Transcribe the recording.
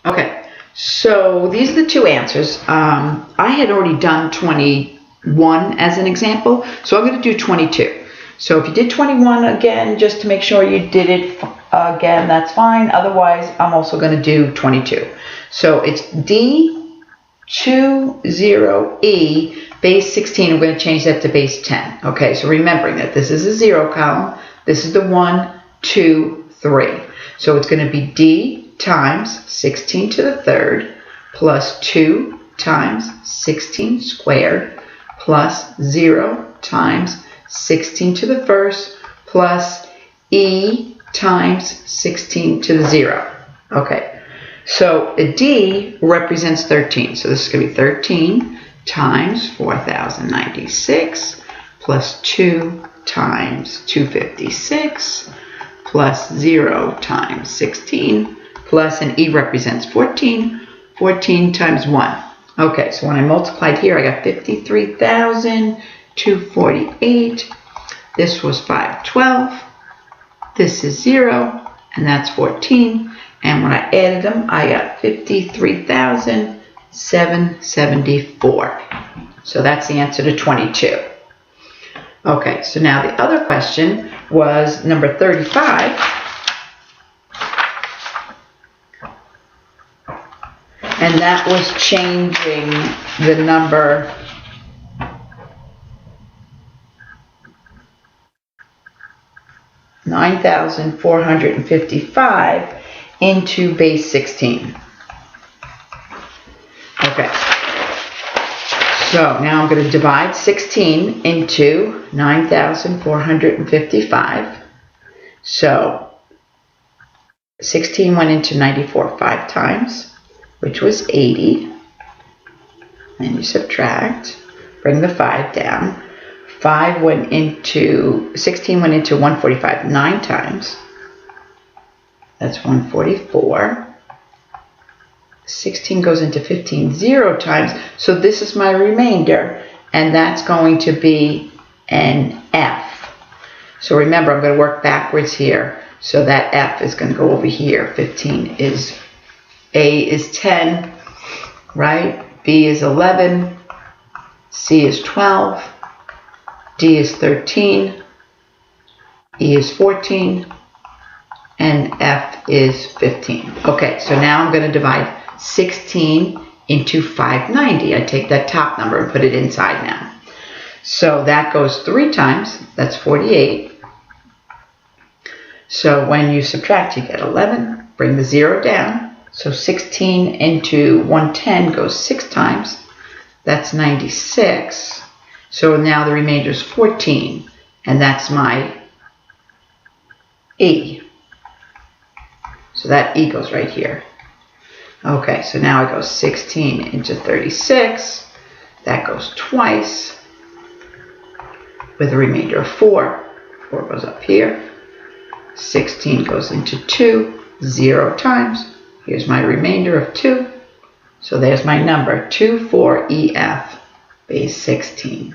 Okay, so these are the two answers. I had already done 21 as an example, so I'm going to do 22. So if you did 21 again, just to make sure you did it again, that's fine. Otherwise, I'm also going to do 22. So it's D20E base 16. I'm going to change that to base 10. Okay, so remembering that this is a 0 column. This is the 1, 2, 3. So it's going to be D times 16 to the third plus 2 times 16 squared plus 0 times 16 to the first plus E times 16 to the 0. Okay, so a D represents 13. So this is going to be 13 times 4,096 plus 2 times 256 plus 0 times 16 plus an E represents 14. 14 times 1. Okay, so when I multiplied here, I got 53,248. This was 512. This is 0, and that's 14. And when I added them, I got 53,774. So that's the answer to 22. Okay, so now the other question was number 35. And that was changing the number 9,455 into base 16. Okay. So now I'm going to divide 16 into 9,455. So 16 went into 94 5 times, which was 80. And you subtract, bring the 5 down. 16 went into 145 9 times. That's 144. 16 goes into 15 0 times. So this is my remainder, and that's going to be an F. So remember, I'm going to work backwards here. So that F is going to go over here. 15 is, A is 10, right? B is 11. C is 12. D is 13. E is 14. And F is 15. Okay, so now I'm going to divide 16 into 590. I take that top number and put it inside now. So that goes 3 times. That's 48. So when you subtract, you get 11. Bring the 0 down. So 16 into 110 goes 6 times. That's 96. So now the remainder is 14. And that's my E. So that E goes right here. Okay, so now it goes 16 into 36. That goes twice with a remainder of 4. 4 goes up here. 16 goes into 2, 0 times. Here's my remainder of 2. So there's my number, 24EF, base 16.